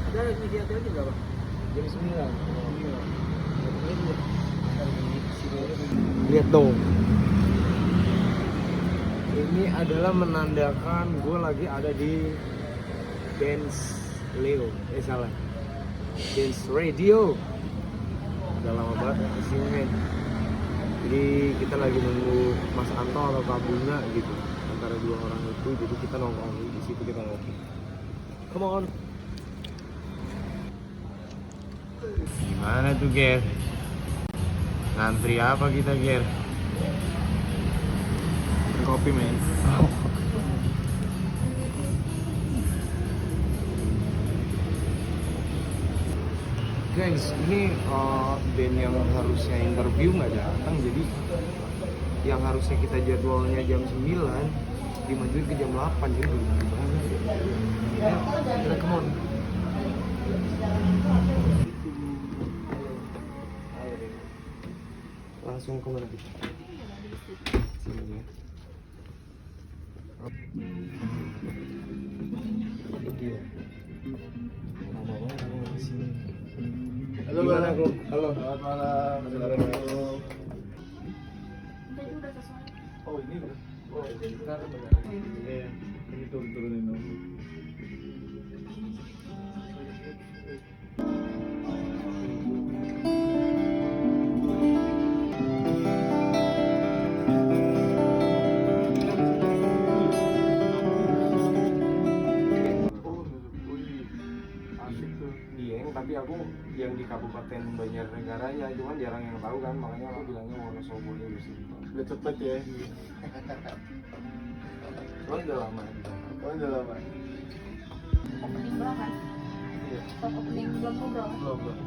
Udah media aja berapa? Jam 9. Lihat dong. Ini adalah menandakan gue lagi ada di Dance Leo. Salah. Dance Radio. Udah lama banget ya kesini men. Jadi kita lagi nunggu Mas Anto atau Kak Bunga gitu. Antara dua orang itu, jadi kita nongkrong di situ, kita ngopi. Come on. Gimana tuh Ger? Ngantri apa kita Ger? Kopi men. Guys, ini band yang harusnya interview nggak datang, jadi yang harusnya kita jadwalnya jam 9 dimajuin ke jam 8, jadi gimana? Ya, kita come on. Langsung kemana kita? Sini ya. Ini dia. Lama banget aku nggak kesini. Halo Gimana, Bang. Bro? Halo. Selamat malam. Assalamualaikum. Oh ini udah. Oh bentar benar. Iya. Ini turunin dong. Asik tuh. Dieng, tapi aku yang di Kabupaten Banjarnegaranya, cuman jarang yang tahu kan, makanya aku bilangnya Wonosobo ya di situ. Udah cepet ya. Cuman udah lama di sana. Oh udah lama. Opening belum kan? Iya. Top opening belum ngobrol. Belum.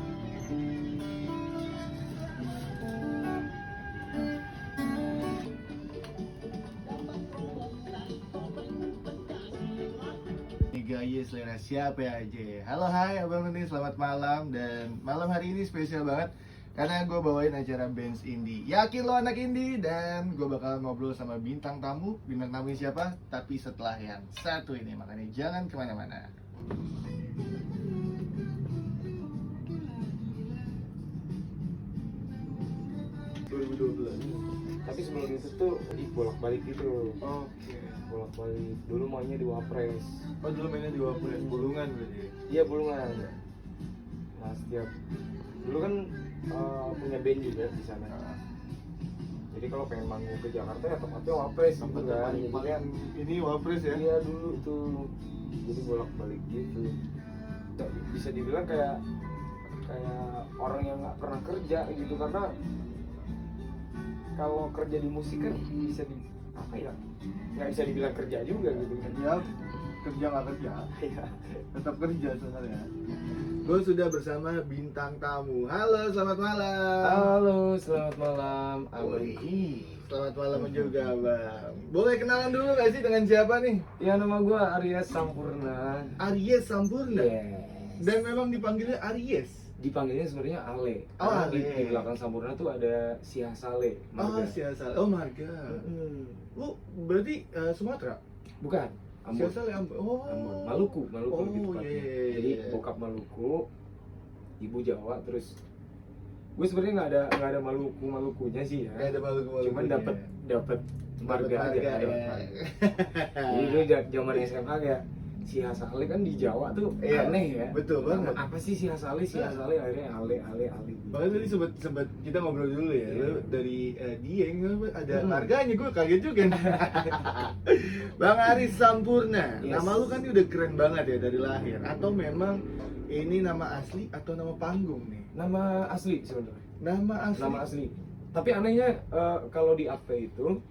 Gaya selera siapa aja. Halo hai abang ini selamat malam. Dan malam hari ini spesial banget karena gue bawain acara Bands Indie. Yakin lo anak indie. Dan gue bakal ngobrol sama bintang tamu. Bintang tamu siapa? Tapi setelah yang satu ini. Makanya jangan kemana-mana. Tapi sebelum itu tuh bolak-balik gitu. Oke. Bolak-balik. Dulu mainnya di Wapres. Oh dulu mainnya di Wapres Bulungan berarti. Iya, Bulungan. Nah, setiap dulu kan punya band juga di sana. Jadi kalau pengen manggung ke Jakarta ya tempatnya Wapres gitu kan. Jadi kan Ini Wapres ya? iya dulu tuh. Jadi bolak-balik gitu. Bisa dibilang kayak orang yang nggak pernah kerja gitu, karena kalau kerja di musik kan bisa di apa ya, nggak bisa dibilang kerja juga gitu kan. Ya kerja nggak kerja, Iya. tetap kerja sebenarnya. Gue sudah bersama bintang tamu. Halo, selamat malam. Halo, selamat malam Wih, selamat malam juga bang. Boleh kenalan dulu gak sih dengan siapa nih? ya, nama gua Arya Sampurna. Aries Sampurna. Yes. Dan memang dipanggilnya Aries. Dipanggilnya sebenarnya Ale. Oh, Karena Ale. di belakang Sampurna tuh ada Siasale. Oh Siasale. Oh marga. Lu berarti Sumatera? Bukan. Ambon. Siasale Ambon. Oh. Ambon. Maluku Oh, lebih tepatnya. iya. Jadi bokap Maluku, ibu Jawa, terus gue sebenarnya nggak ada Malukunya sih ya. Gak ada Maluku. Cuman dapat marga aja. ya. Dapet marga. Jadi gue zaman SMA kayak Siasale kan di Jawa tuh Iya, aneh ya. betul banget. Apa sih Siasale akhirnya Ale. Makanya tadi sempat kita ngobrol dulu ya, Iya. lu dari Dieng ada Hmm. marganya, gue kaget juga nih. Bang Aris Sampurna, Yes. nama lu kan udah keren banget ya dari lahir. Atau memang ini nama asli atau nama panggung nih? Nama asli sebenarnya. Nama asli. Nama asli. Tapi anehnya kalau di akte itu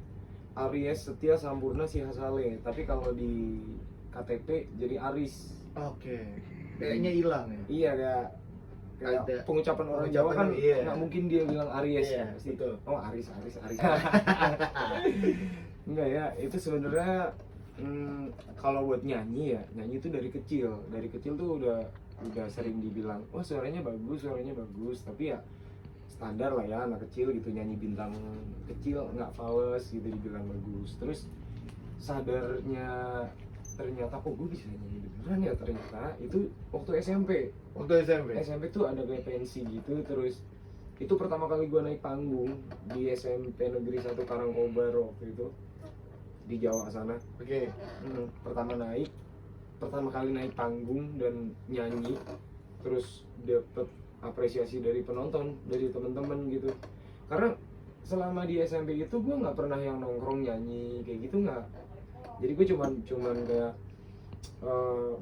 Aries Setia Sampurna Siasale, tapi kalau di KTP jadi Aris. Oke. Kayaknya hilang ya. Iya, kayak Ada pengucapan orang Jawa kan pengucapan, iya. nggak mungkin dia bilang Aries Iya, ya, pasti. betul. Oh, Aris. Enggak ya, itu sebenarnya kalau buat nyanyi ya, nyanyi itu dari kecil tuh udah sering dibilang, wah suaranya bagus, tapi ya standar lah ya anak kecil gitu, nyanyi bintang kecil nggak fals gitu dibilang bagus. Terus sadarnya ternyata kok gue bisa nyanyi beneran ya. Ternyata itu waktu SMP. Waktu SMP. SMP tuh ada kayak pensi gitu. Terus itu pertama kali gue naik panggung di SMP Negeri 1 Karangkobar waktu itu di Jawa sana. Oke. Pertama kali naik panggung dan nyanyi, terus dapet apresiasi dari penonton, dari temen-temen gitu. Karena selama di SMP itu gue nggak pernah yang nongkrong nyanyi kayak gitu, nggak. Jadi gue cuman kayak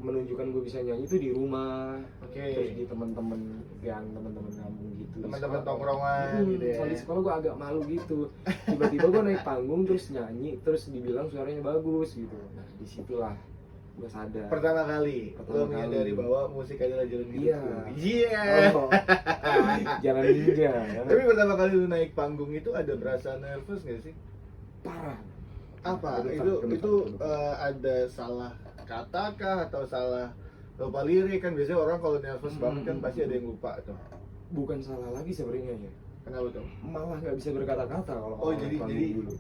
menunjukkan gue bisa nyanyi itu di rumah, terus di teman-teman kampung gitu. Teman-teman tongkrongan gitu ya. Kalau di sekolah gue agak malu gitu. Tiba-tiba gue naik panggung terus nyanyi, terus dibilang suaranya bagus gitu. Nah disitulah gue sadar. Pertama kali lo menyadari bahwa musik adalah jalan hidup. Iya. Oh, jalan ninja. Tapi pertama kali lu naik panggung itu ada berasa nervous nggak sih? Parah. Apa? Gemetar. Itu ada salah kata kah atau salah lupa lirik? Kan biasanya orang kalau nervous banget kan pasti ada yang lupa tuh. Bukan salah lagi sebenarnya ya. Kenapa tuh? Malah nggak bisa berkata-kata kalau Oh orang jadi panggung dulu.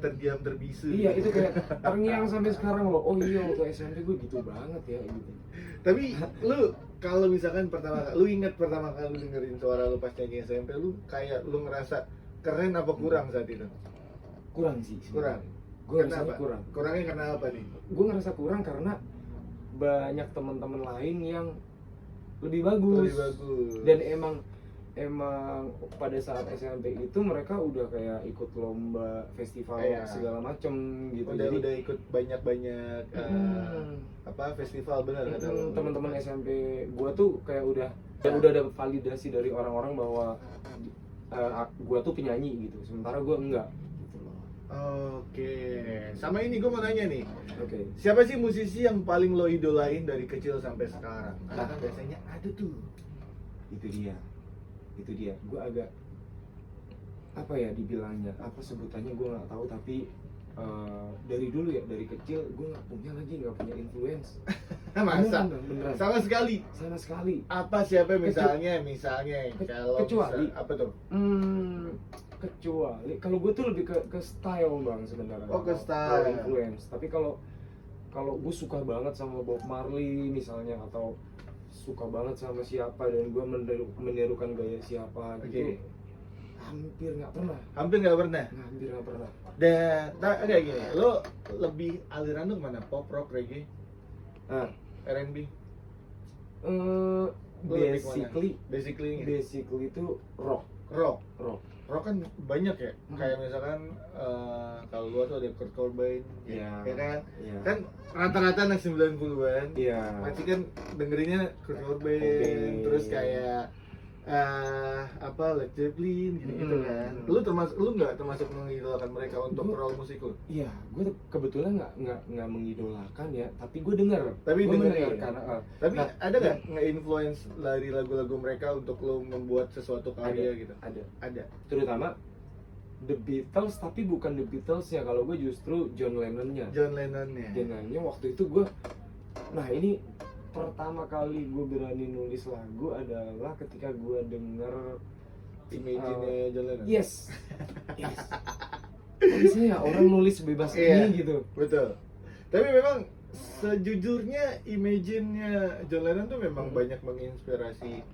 terdiam terbisu. Iya itu kayak terngiang sampai sekarang loh. Oh iya waktu SMP gue gitu banget ya gitu. Tapi lu kalau misalkan lu ingat pertama kali lu dengerin suara lu pas nyanyi SMP, lu kayak lu ngerasa keren apa kurang saat itu? Kurang sih. Kurang. Gue ngerasa kurang. Kurangnya karena apa nih? Gue ngerasa kurang karena banyak teman-teman lain yang lebih bagus. Lebih bagus. Dan emang pada saat SMP itu mereka udah kayak ikut lomba festival segala macem gitu. Udah ikut banyak festival benar kata lu. Teman-teman SMP gua tuh kayak udah dapat validasi dari orang-orang bahwa gua tuh penyanyi gitu. Sementara gua enggak gitu loh. Oke. Sama ini gua mau nanya nih. Oke. Siapa sih musisi yang paling lo idolain dari kecil sampai sekarang? Karena kan biasanya ada tuh. Itu dia gue agak apa ya dibilangnya, apa sebutannya gue nggak tahu, tapi dari dulu ya, dari kecil gue nggak punya influence. Masa? Beneran. Sama sekali. Apa siapa misalnya kalau kecuali apa tuh? Kecuali kalau gue tuh lebih ke style bang sebenarnya. Oh, ke style. Kalau influence. Tapi kalau gue suka banget sama Bob Marley misalnya, atau suka banget sama siapa dan gue menirukan gaya siapa gitu, hampir nggak pernah. Hampir nggak pernah. Dan kayak gini, lo lebih aliran lo kemana? Pop, rock, reggae, R&B? Basically itu rock. Rock kan banyak ya, kayak misalkan kalau gua tuh ada Kurt Cobain, ya kan? Kan rata-rata anak 90-an, pasti kan dengerinnya Kurt Cobain, terus kayak Led Zeppelin gitu kan. Lu nggak termasuk mengidolakan mereka untuk role musik lu? Iya, gue kebetulan nggak mengidolakan ya, tapi gue dengar. Tapi denger ya? Karena tapi ada nggak nge-influence dari lagu-lagu mereka untuk lo membuat sesuatu karya gitu? Ada. Terutama The Beatles, tapi bukan The Beatles ya, kalau gue justru John Lennonnya waktu itu gue, nah ini pertama kali gue berani nulis lagu adalah ketika gue denger Imagine John Lennon. Yes. Kok bisa ya orang nulis bebas ini gitu. Betul. Tapi memang sejujurnya Imagine-nya John Lennon tuh memang banyak menginspirasi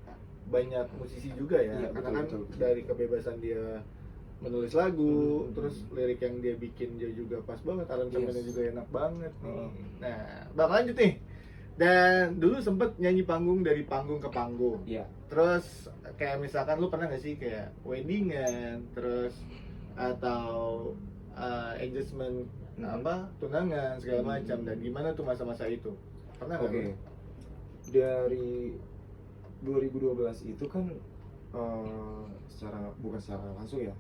banyak musisi juga ya. Karena betul. Dari kebebasan dia menulis lagu, terus lirik yang dia bikin dia juga pas banget, aransemennya juga enak banget nih. Nah, bakal lanjut nih. Dan dulu sempet nyanyi panggung dari panggung ke panggung. Iya. Terus kayak misalkan lu pernah gak sih kayak weddingan, terus atau engagement tunangan segala macam, dan gimana tuh masa-masa itu? Pernah nggak? Oke. Dari 2012 itu kan bukan secara langsung ya,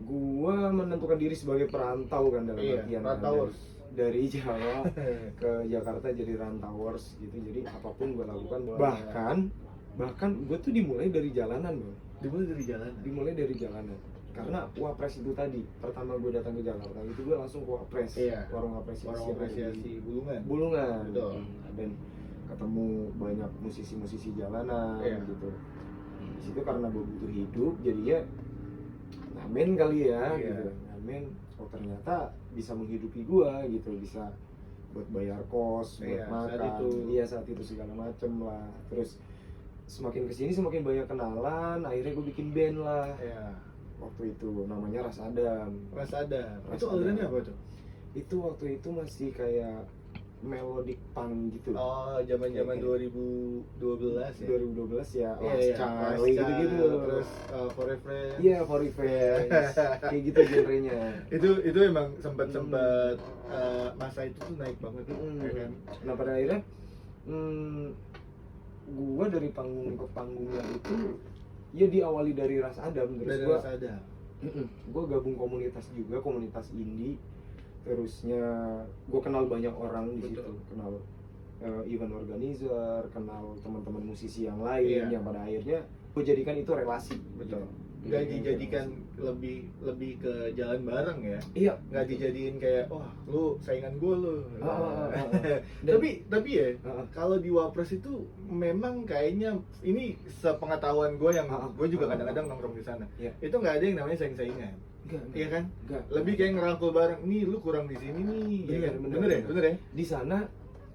gua menentukan diri sebagai perantau kan, dalam artian rantauers. Dari Jawa ke Jakarta jadi rantauers gitu. Jadi apapun gue lakukan, bahkan gue tuh dimulai dari jalanan bang. Dimulai dari jalanan karena Wapres itu tadi, pertama gue datang ke Jakarta itu gue langsung ke Wapres, warung apresiasi Bulungan. Betul. Dan ketemu banyak musisi jalanan gitu. Di situ karena gue butuh hidup, jadinya ngamen kali ya gitu. Ngamen, oh ternyata bisa menghidupi gua gitu, bisa buat bayar kos, buat Iya, saat makan, itu. iya saat itu segala macem lah. Terus semakin kesini semakin banyak kenalan, akhirnya gue bikin band lah. Iya. Waktu itu namanya Ras Adam. Ras Adam. Ras Itu alirannya Adam. apa tuh? Itu waktu itu masih kayak melodic punk gitu. Oh, zaman-zaman Kayak- 2012 ya. 2012 ya, Iya, Last iya. Child, gitu-gitu. Terus For a Friend. Iya, For Revenge. Kayak gitu genrenya. Itu emang sempat masa itu tuh naik banget ya kan. Nah pada akhirnya gua dari panggung ke panggungnya itu ya diawali dari Ras Adam. Terus Dari gua Ras Adam. gua gabung komunitas juga, komunitas indie. Terusnya gua kenal banyak orang di situ, Betul. kenal event organizer, kenal teman-teman musisi yang lain, Iya. yang pada akhirnya gua jadikan itu relasi. Betul. Gitu. Nggak dijadikan lebih ke jalan bareng ya. Iya. Nggak dijadiin kayak wah lu saingan gue lu. Dan- tapi ya Ah, ah. kalau di Wapres itu memang kayaknya ini sepengetahuan gue yang Ah, ah. gue juga Ah, ah. kadang-kadang nongkrong di sana. Iya. Itu nggak ada yang namanya saing-saingan. Enggak, Iya kan? enggak. Lebih kayak ngerangkul bareng. Nih lu kurang di sini nih. Iya kan? Bener ya? Bener ya? Di sana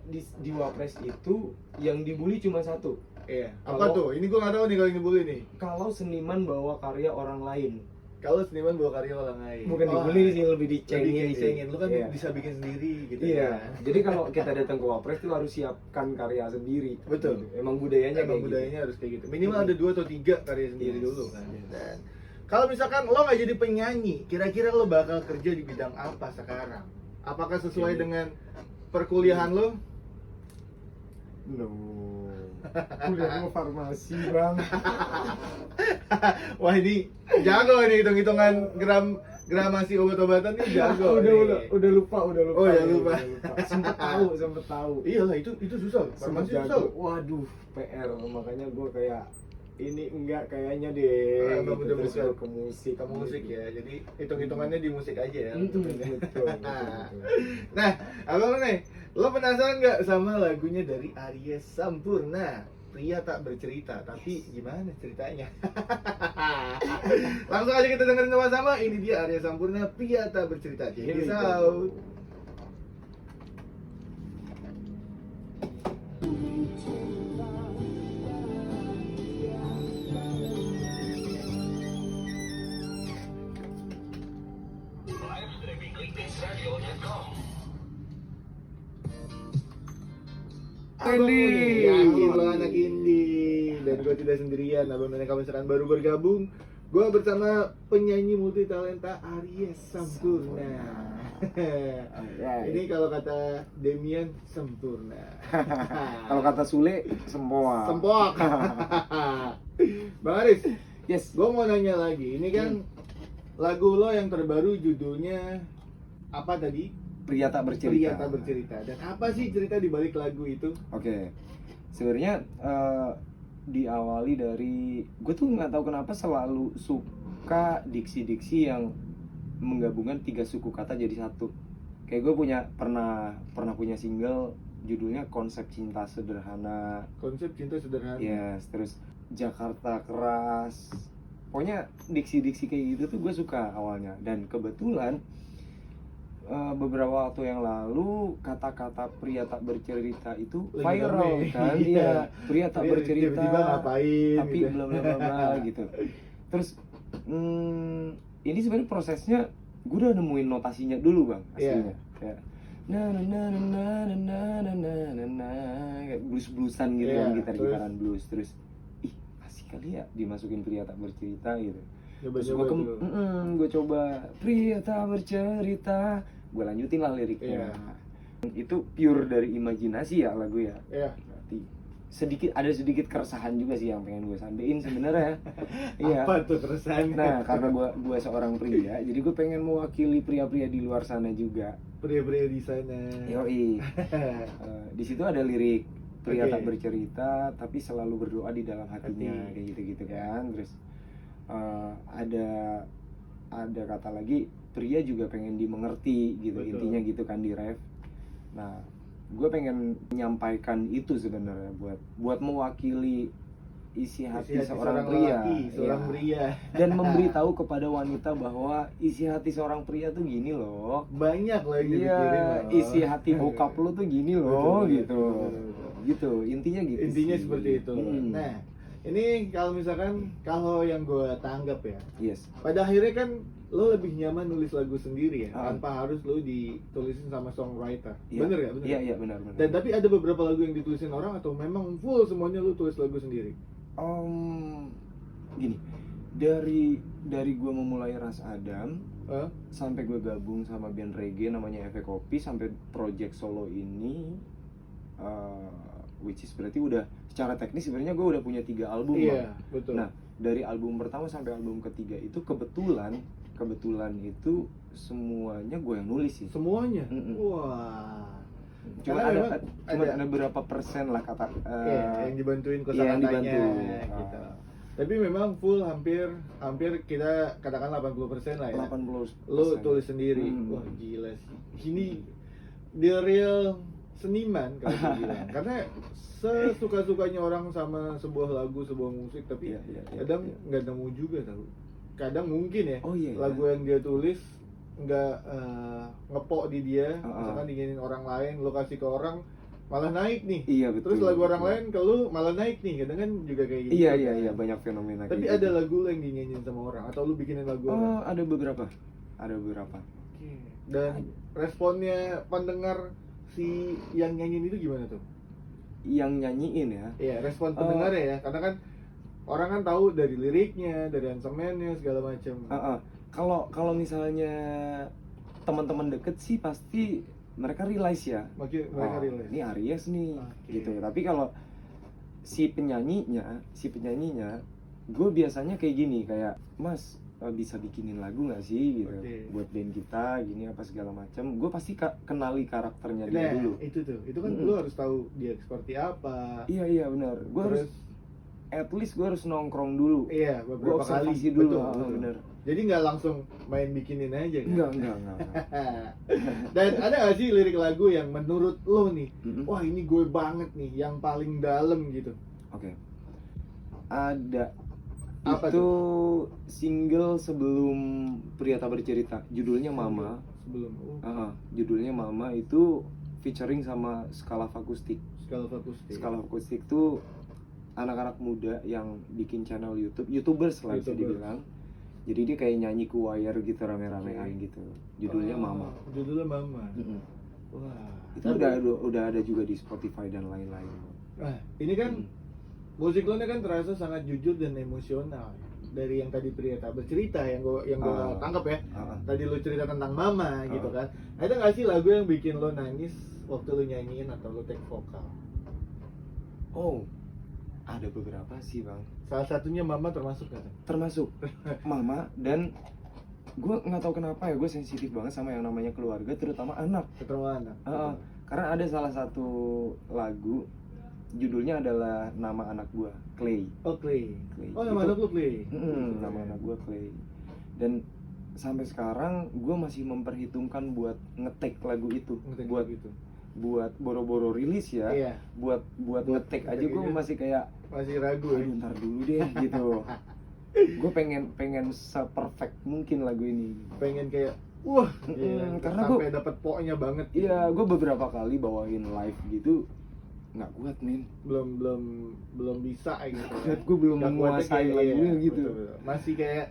di Wapres itu yang dibully cuma satu. Iya. Apa Kalau- tuh? Ini gue nggak tahu nih kalau ini dibully nih. Kalau seniman bawa karya orang lain, Kalau seniman bawa karya orang lain. bukan Wah, dibully sih, lebih lebih dicengin. kayak sih. dicengin. Lu kan Iya. bisa bikin sendiri gitu. Iya. kan? Jadi kalau kita datang ke Wapres itu harus siapkan karya sendiri. Betul. Gitu. Emang budayanya Emang kayak budayanya harus kayak gitu. Minimal ada 2 atau 3 karya sendiri Yes. dulu kan. Yes. Dan kalau misalkan lo nggak jadi penyanyi, kira-kira lo bakal kerja di bidang apa sekarang? Apakah sesuai Oke. dengan perkuliahan lo? No. Udah mau farmasi, Bang. Wah ini jago nih hitung-hitungan gramasi obat-obatan nih jago. udah lupa. Oh, udah lupa. Sempet tahu. Iyalah itu susah. Sempet Farmasi susah. jago. Waduh, PR. Makanya gue kayak ini enggak kayaknya deh. Emang udah Terus bukan. gua ke musik. Ke musik ya. Jadi hitung-hitungannya di musik aja ya. Betul. Nah, abang nih, lo penasaran nggak sama lagunya dari Aries Sampurna? Pria tak bercerita, tapi gimana ceritanya? Langsung aja kita dengerin sama-sama. Ini dia Aries Sampurna, Pria tak bercerita. Check Here we this go. out. Abang Indie. nih, yakin lo anak indie. Dan gue tidak sendirian, abang dan kawan baru bergabung. Gue bersama penyanyi multi talenta Aries Sampurna. Ini kalau kata Demian sempurna. Kalau kata Sule, semua. Sempok. Bang Aris, Yes. gue mau nanya lagi. Ini kan lagu lo yang terbaru judulnya apa tadi? Pria tak bercerita. Pria tak bercerita. Dan apa sih cerita di balik lagu itu? Oke, sebenarnya diawali dari gue tuh nggak tahu kenapa selalu suka diksi-diksi yang menggabungkan 3 suku kata jadi satu. Kayak gue pernah punya single judulnya Konsep Cinta Sederhana. Konsep cinta sederhana. Yes, terus Jakarta Keras. Pokoknya diksi-diksi kayak gitu tuh gue suka awalnya. Dan kebetulan beberapa waktu yang lalu kata-kata pria tak bercerita itu Lagi viral rame. kan. Iya. Iya, pria tak bercerita Tiba-tiba ngapain tapi gitu. bla bla bla bla gitu. Terus ini sebenarnya prosesnya gue udah nemuin notasinya dulu, Bang, aslinya. Kayak na na na na na na na na na na kayak blues-bluesan gitu Iya, kan, terus? gitar-gitaran blues. Terus ih, asik kali ya dimasukin pria tak bercerita gitu. Terus Coba-coba gue tuh. gue coba pria tak bercerita, gue lanjutin lah liriknya. Iya. Itu pure dari imajinasi ya lagu ya. Iya. Berarti ada sedikit keresahan juga sih yang pengen gue sampein sebenarnya. Iya. Apa tuh keresahan? Nah, karena gue seorang pria, jadi gue pengen mewakili pria-pria di luar sana juga. Pria-pria di sana. Yoi. Di situ ada lirik pria Oke. tak bercerita tapi selalu berdoa di dalam hatinya, Hati. kayak gitu-gitu kan. Terus ada kata lagi pria juga pengen dimengerti gitu. Betul. Intinya gitu kan di ref. Nah, gue pengen menyampaikan itu sebenarnya buat mewakili isi hati Isi hati seorang pria, lelaki, seorang ya. pria. Dan memberitahu kepada wanita bahwa isi hati seorang pria tuh gini loh. Banyak loh yang Iya, dipikirin loh. isi hati bokap lu tuh gini loh, Betul, gitu. betul. Gitu, intinya gitu. Intinya sih. seperti itu. Nah, ini kalau yang gue tanggap ya, yes. pada akhirnya kan lo lebih nyaman nulis lagu sendiri ya, Ah. tanpa harus lo ditulisin sama songwriter. Iya. Bener ya? Bener. Iya, iya benar, benar. Dan tapi ada beberapa lagu yang ditulisin orang atau memang full semuanya lo tulis lagu sendiri? Gini, dari gue memulai Ras Adam Hah? sampai gue gabung sama band reggae namanya Efek Kopi sampai project solo ini, which is berarti udah secara teknis sebenarnya gue udah punya 3 album. Iya, Bang. betul. Nah, dari album pertama sampai album ketiga itu kebetulan itu semuanya gue yang nulis sih. Semuanya? Mm-mm. Wah. Cuma Karena memang ada berapa persen lah kata Iya, yang dibantuin iya, yang kosakatanya dibantu. gitu. Tapi memang full hampir kita katakan 80% lah ya. 80%. Lo tulis sendiri. Hmm. Wah, gila sih. Ini the real seniman kalau gue bilang. Karena sesuka-sukanya orang sama sebuah lagu, sebuah musik, tapi Iya, iya, iya, kadang iya. nggak nemu juga tahu. Kadang mungkin ya Oh, iya, iya. lagu yang dia tulis nggak ngepok di dia, Uh-uh. misalkan diginin orang lain, lo kasih ke orang malah naik nih. Iya betul. Terus lagu orang betul. lain ke lu malah naik nih, kadang kan juga kayak gitu. Iya kan. iya iya banyak fenomena. Tapi kayak ada gitu. lagu lo yang dinyanyiin sama orang atau lu bikinin lagu orang? Oh ada beberapa. Oke. Dan responnya pendengar si yang nyanyiin itu gimana tuh? Yang nyanyiin ya. Iya, respon pendengar ya, karena kan orang kan tahu dari liriknya, dari aransemennya segala macam. Kalau misalnya teman-teman deket sih pasti mereka realize ya. Mereka realize. Ini Aries nih, Oke. gitu. Tapi kalau si penyanyinya, gue biasanya kayak gini, kayak Mas bisa bikinin lagu nggak sih, gitu, Oke. buat band kita, gini apa segala macam. Gue pasti kenali karakternya Nah, dia dulu. itu kan Mm-mm. lu harus tahu dia seperti apa. Iya benar. Gue harus Terus at least gue harus nongkrong dulu. iya, Gue beberapa kali observasi dulu. betul. Bener. Jadi nggak langsung main bikinin aja kan? Enggak. Dan ada gak sih lirik lagu yang menurut lo nih, Mm-mm. wah ini gue banget nih, yang paling dalam gitu? Oke. Ada. Apa itu single sebelum Pria Tak Bercerita. Judulnya Mama. Sebelum Judulnya Mama itu featuring sama Scala Akustik. Skala akustik. Scala Akustik tuh anak-anak muda yang bikin channel YouTube, YouTubers lah bisa YouTubers. dibilang. Jadi dia kayak nyanyi choir gitu rame-ramean Oke. gitu. Judulnya Mama. Judulnya Mama. Mm-mm. Wah. Itu udah ada juga di Spotify dan lain-lain. Nah, ini kan Mm. musik lo kan terasa sangat jujur dan emosional. Dari yang tadi Pria Tak Bercerita yang gue tangkap ya. Tadi lo cerita tentang Mama gitu kan. Ada nggak sih lagu yang bikin lo nangis waktu lo nyanyiin atau lo take vokal? Oh, ada beberapa sih bang. Salah satunya Mama termasuk kan? Termasuk Mama, dan gue nggak tahu kenapa ya gue sensitif banget sama yang namanya keluarga, terutama anak. Ketemu anak. Karena ada salah satu lagu judulnya adalah nama anak gue, Clay. Oh, Clay. Clay. Oh, nama Itu- anak lo Clay. Nama anak gue Clay. Dan sampai sekarang gue masih memperhitungkan buat ngetek lagu itu, Ngetek buat gitu. buat boro-boro rilis ya. Iya. Buat ngetek aja ngetek gue aja. masih kayak Masih ragu ya. aduh ntar dulu deh gitu. Gue pengen se-perfect mungkin lagu ini. Pengen kayak wah, karena sampai dapat poknya banget. Iya, gue beberapa kali bawain live gitu nggak kuat men. belum bisa gitu. Gue belum Nggak kuatnya menguasai kayak, lagunya iya, gitu. betul. Masih kayak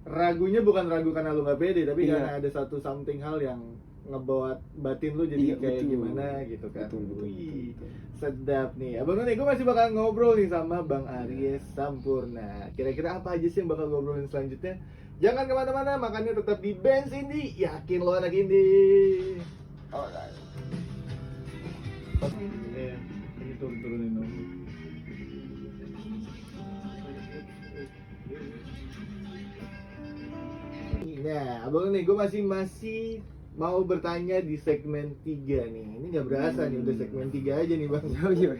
ragunya bukan ragu karena lu nggak pede, tapi Iya. karena ada satu something hal yang ngebawa batin lu jadi Iya, kayak betul. gimana gitu kan. Betul. Wih, sedap nih. Abang nih, gue masih bakal ngobrol nih sama Bang Aries Sampurna. Kira-kira apa aja sih yang bakal ngobrolin selanjutnya? Jangan kemana-mana, makanya tetap di Benz Indie. Yakin lo anak indie. Alright. Iya, ini turunin dong. Nah, abang nih, gue masih mau bertanya di segmen 3 nih. Ini nggak berasa nih, udah segmen 3 aja nih bang. Yo.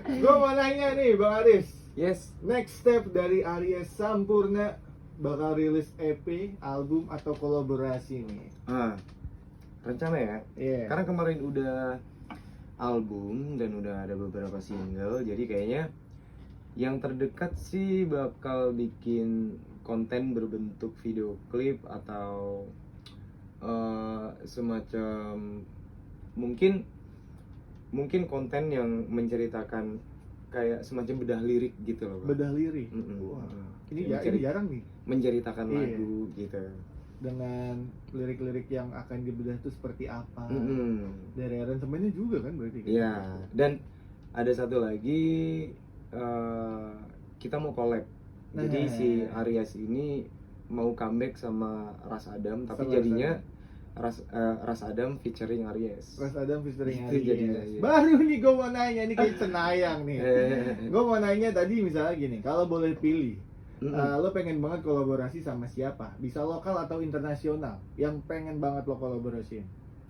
Gue mau nanya nih Bang Aris, Yes. next step dari Aries Sampurna bakal rilis EP, album, atau kolaborasi nih? Rencana ya. Iya. Karena kemarin udah album dan udah ada beberapa single, jadi kayaknya Yang terdekat sih bakal bikin konten berbentuk video klip atau semacam mungkin konten yang menceritakan kayak semacam bedah lirik gitu loh, Bang. Bedah lirik. Mm-mm. Wah, Ya, ini jarang nih. menceritakan Iya. lagu gitu. Dengan lirik-lirik yang akan dibedah itu seperti apa. Mm-mm. Dari aransemennya juga kan berarti kan? Iya, dan ada satu lagi kita mau collab. Jadi Nah. si Aries ini mau comeback sama Ras Adam, tapi Sama jadinya Ras Adam featuring Aries. Ras Adam featuring Itu jadinya, Aries. iya. Baru nih gue mau nanya, ini kayak cenayang nih. Eh, Gue mau nanya tadi misalnya gini, kalau boleh pilih, mm-mm. lo pengen banget kolaborasi sama siapa? Bisa lokal atau internasional? Yang pengen banget lo kolaborasiin?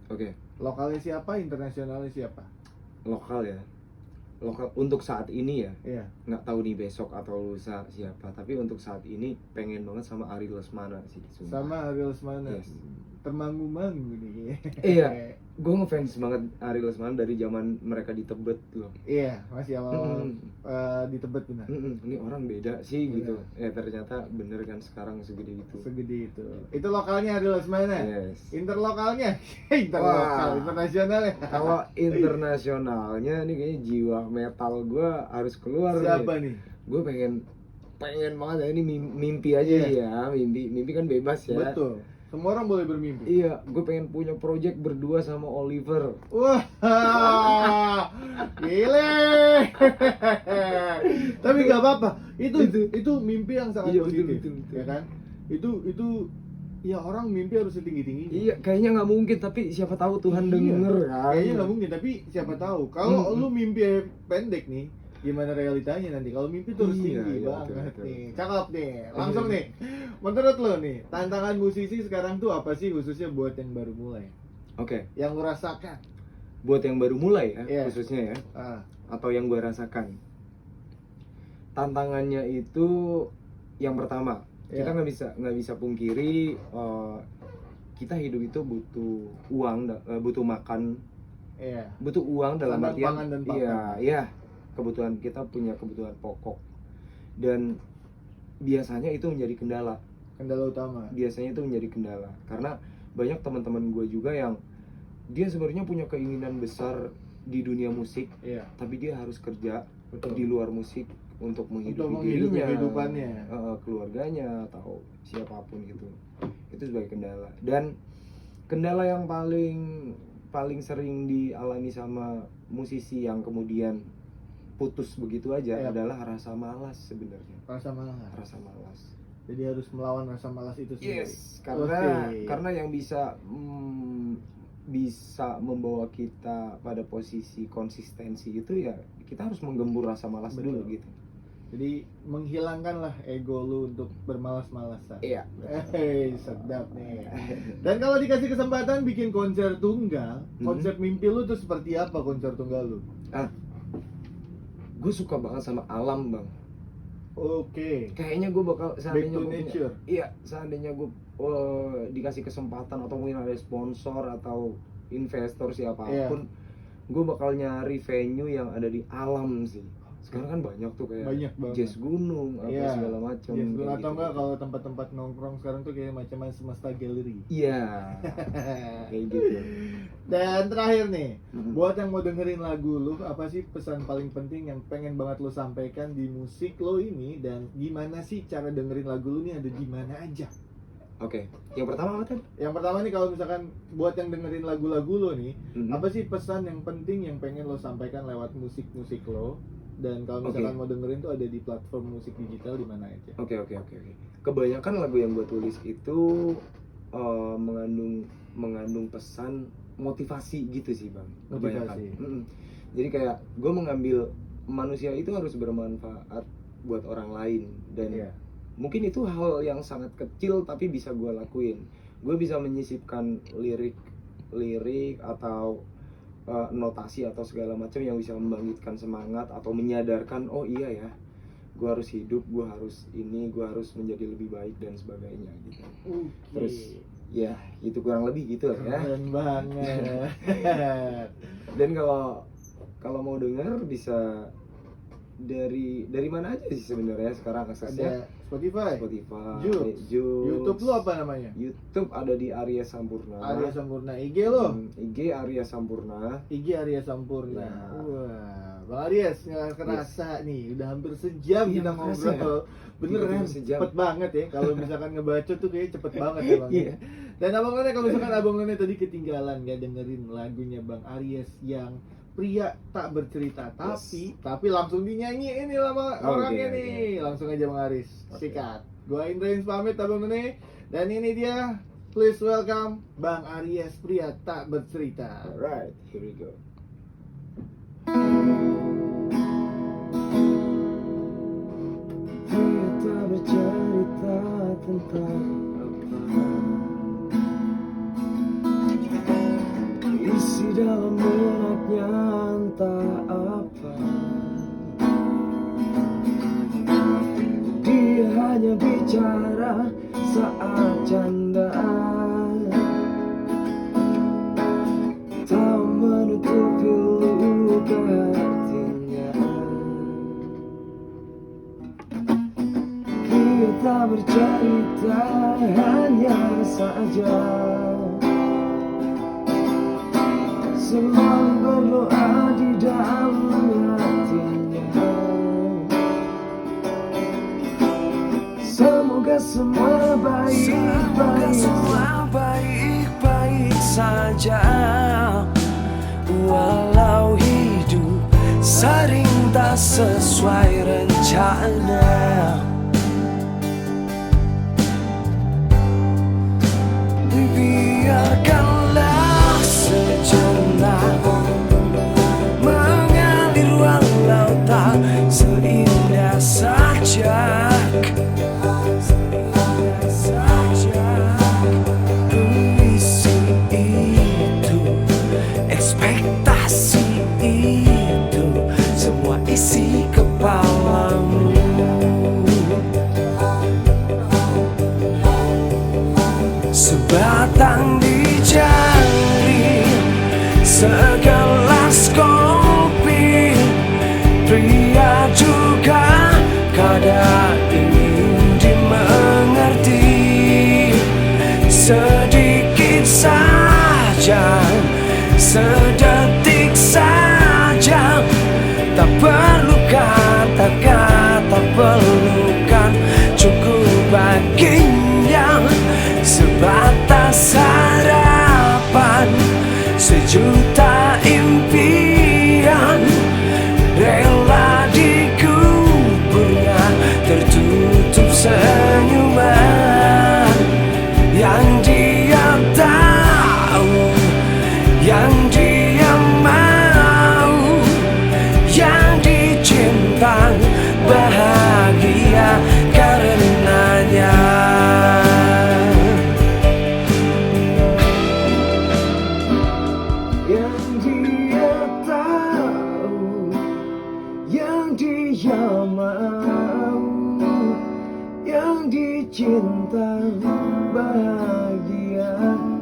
Oke, Lokalnya siapa? Internasionalnya siapa? lokal ya. Lokal untuk saat ini ya. Iya. Nggak tahu nih besok atau lusa siapa, tapi untuk saat ini pengen banget sama Ari Lesmana sih, sumpah. Sama Ariel Lesmana. Yes. Termanggu-manggu nih. Iya, gue ngefans banget Ari Lesmana dari zaman mereka di Tebet loh. Iya, masih awal Mm-mm. di Tebet benar. Ini orang beda sih Bener. gitu. Ya ternyata bener kan sekarang segede itu. Segede itu. Itu lokalnya Ariel Lesmana. Yes. Interlokalnya, interlokal, Wah. internasionalnya. Kalau internasionalnya nih kayaknya jiwa metal gue harus keluar Siapa nih. nih? Gue pengen banget ya, ini mimpi aja Iya. ya, mimpi kan bebas ya. Betul. Semua orang boleh bermimpi. Iya, gue pengen punya project berdua sama Oliver. Wah, gile. Tapi nggak apa-apa. Itu mimpi yang sangat Iya, positif, betul. ya kan? Itu ya orang mimpi harus setinggi tingginya. Iya, kayaknya nggak mungkin, tapi siapa tahu Tuhan Iya. denger kan. Kayaknya nggak mungkin, tapi siapa tahu. Kalau Mm-mm. lu mimpi pendek nih, gimana realitanya nanti? Kalau mimpi tuh harus Iya, tinggi iya, banget betul. nih. Cakep nih. Langsung nih. Menurut lo nih, tantangan musisi sekarang tuh apa sih khususnya buat yang baru mulai? Oke, Yang lu rasakan? buat yang baru mulai ya, Iya. khususnya ya, Ah, atau yang gue rasakan. Tantangannya itu yang pertama, Iya. kita nggak bisa pungkiri kita hidup itu butuh uang, butuh makan, iya. butuh uang dalam Sandang, artian pangan, dan papan. iya, kebutuhan kita punya kebutuhan pokok, dan biasanya itu menjadi kendala. Kendala utama. Biasanya itu menjadi kendala karena banyak teman-teman gue juga yang dia sebenarnya punya keinginan besar di dunia musik, Iya. tapi dia harus kerja Betul. di luar musik untuk menghidupi Untuk menghidupi dirinya, kehidupannya. keluarganya atau siapapun gitu. Itu sebagai kendala. Dan kendala yang paling sering dialami sama musisi yang kemudian putus begitu aja Iya. adalah rasa malas sebenarnya. Rasa malas. Rasa malas. Jadi harus melawan rasa malas itu sendiri. Yes, karena Oke. karena yang bisa membawa kita pada posisi konsistensi itu ya kita harus menggembur rasa malas Betul. dulu gitu. Jadi menghilangkanlah ego lu untuk bermalas-malasan. Iya. Sedap nih. Dan kalau dikasih kesempatan bikin konser tunggal, konsep mimpi lu tuh seperti apa konser tunggal lu? Gue suka banget sama alam, Bang. Oke. Kayaknya gue bakal seandainya to gua punya- nature. iya, seandainya gue dikasih kesempatan atau mungkin ada sponsor atau investor siapapun, gue bakal nyari venue yang ada di alam sih. Sekarang kan banyak tuh kayak Banyak banget. jazz gunung apa Iya. segala macam. Yes, kayak atau gitu. enggak kalau tempat-tempat nongkrong sekarang tuh kayak macam semesta gallery. Iya. Kayak gitu. Dan terakhir nih, Mm-mm. buat yang mau dengerin lagu lu, apa sih pesan paling penting yang pengen banget lu sampaikan di musik lo ini, dan gimana sih cara dengerin lagu lu nih ada di mana aja? Oke, yang pertama apa kan? Yang pertama nih, kalau misalkan buat yang dengerin lagu-lagu lo nih, Mhm. apa sih pesan yang penting yang pengen lo sampaikan lewat musik-musik lo? Dan kalau misalkan Oke. mau dengerin tuh ada di platform musik digital di mana aja? Oke. Kebanyakan lagu yang gue tulis itu mengandung pesan motivasi gitu sih, Bang. Kebanyakan. Motivasi. Jadi kayak gue mengambil manusia itu harus bermanfaat buat orang lain, dan Iya. mungkin itu hal yang sangat kecil tapi bisa gue lakuin. Gue bisa menyisipkan lirik atau notasi atau segala macam yang bisa membangkitkan semangat atau menyadarkan, oh iya ya, gue harus hidup, gue harus ini, gue harus menjadi lebih baik dan sebagainya gitu. Terus ya itu kurang lebih gitu lah ya. Keren banget. Dan kalau mau denger bisa dari mana aja sih sebenarnya sekarang aksesnya? Ada Spotify, Spotify, Joox. YouTube lu apa namanya? YouTube ada di Arya Sampurna. Arya Sampurna. IG lo? IG Arya Sampurna. IG Arya Sampurna. Ya. Wah, Bang Aries nggak kerasa nih, udah hampir sejam Iya, kita kerasa ngobrol. Beneran, Tiba-tiba sejam. cepet banget ya. Kalau misalkan ngebaca tuh kayaknya cepet banget ya Bang. Iya. Dan Abang None, kalau misalkan Abang None tadi ketinggalan nggak dengerin lagunya Bang Aries yang Pria Tak Bercerita, tapi langsung dinyanyiin nih sama orangnya Oke. nih. Langsung aja Bang Aries, Oke. sikat. Gua Indra pamit Abang None. Dan ini dia, please welcome Bang Aries, Pria Tak Bercerita. Alright, here we go. Pria tak bercerita tentang apa isi dalam benaknya, entah apa. Dia hanya bicara saat canda, tak menutupi luka hatinya. Dia tak bercerita, hanya saja selalu berdoa di dalam hatinya. Semoga semua baik-baik saja, walau hidup sering tak sesuai rencana. Biarkanlah sejenak mengalir walau tak seindah sajak. Puisi itu, ekspektasi itu, semua isi kepalamu. Sebatang di jari, segelas kopi, pria juga kadang ingin dimengerti. Sedikit saja, sedetik saja, tak perlu kata-kata pelukan, cukup baginya sebatas harapan, sejuta impian rela dikuburnya, tertutup senyuman yang dia tahu, yang dia mau, yang dicinta bahagia karenanya. Yang dia tahu, yang dia mau, yang dicinta bahagia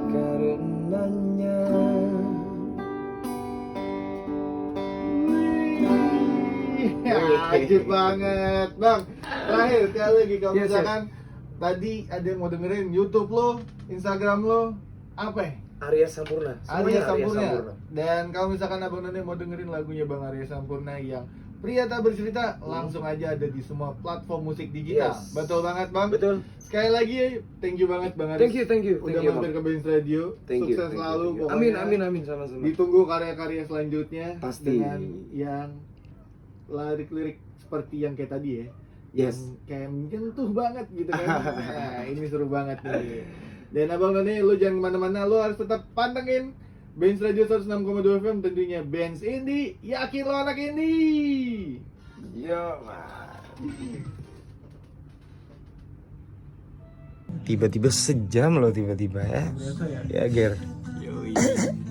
karenanya. Ajib banget Bang. Terakhir sekali lagi, kalau Yes, misalkan tadi ada yang mau dengerin YouTube lo, Instagram lo, apa ya? Arya Sampurna. Arya Semuanya Sampurna. Dan kalau misalkan Abang None mau dengerin lagunya Bang Arya Sampurna yang Pria Tak Bercerita, langsung aja ada di semua platform musik digital. Yes. Betul banget Bang. Betul. Sekali lagi thank you banget Bang Aris. Thank you. Udah Thank you, mampir Bang. ke Benz Radio. Thank you. Sukses selalu Thank you. pokoknya. Amin sama-sama. Ditunggu karya-karya selanjutnya Pasti. dengan yang lirik-lirik seperti yang kayak tadi ya. Yes. Yang kayak menyentuh banget gitu kan. Nah, ini seru banget nih. Dan Abang None, lu jangan kemana-mana, lu harus tetap pantengin Benz Radio 106,2 FM, tentunya Benz Indie, yakin lo anak indie. Yo, tiba-tiba sejam loh tiba-tiba ya. Ya Ger.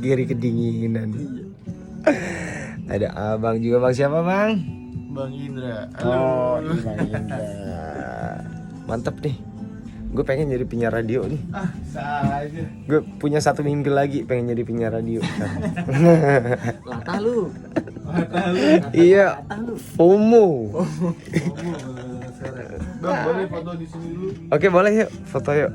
Geri kedinginan. Ada abang juga, Bang siapa Bang? Bang Indra. Oh, Bang Indra. Mantap nih. Gue pengen jadi penyiar radio nih. Ah, saja. Gue punya satu mimpi lagi, pengen jadi penyiar radio. Latah lu. Iya, FOMO. Bang, boleh foto di sini dulu. Oke, boleh yuk, foto yuk.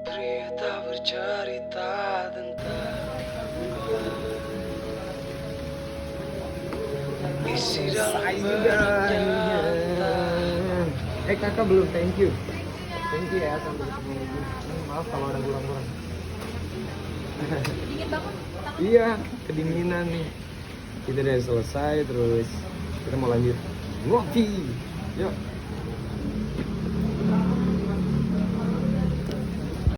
Cerita bercerita tentang isi dalam kakak belum, thank you ya, sampai ketemu lagi. Maaf kalau ada kurang-kurang. Dingin banget. Iya, kedinginan nih. Kita udah selesai, terus kita mau lanjut ngopi. Yuk.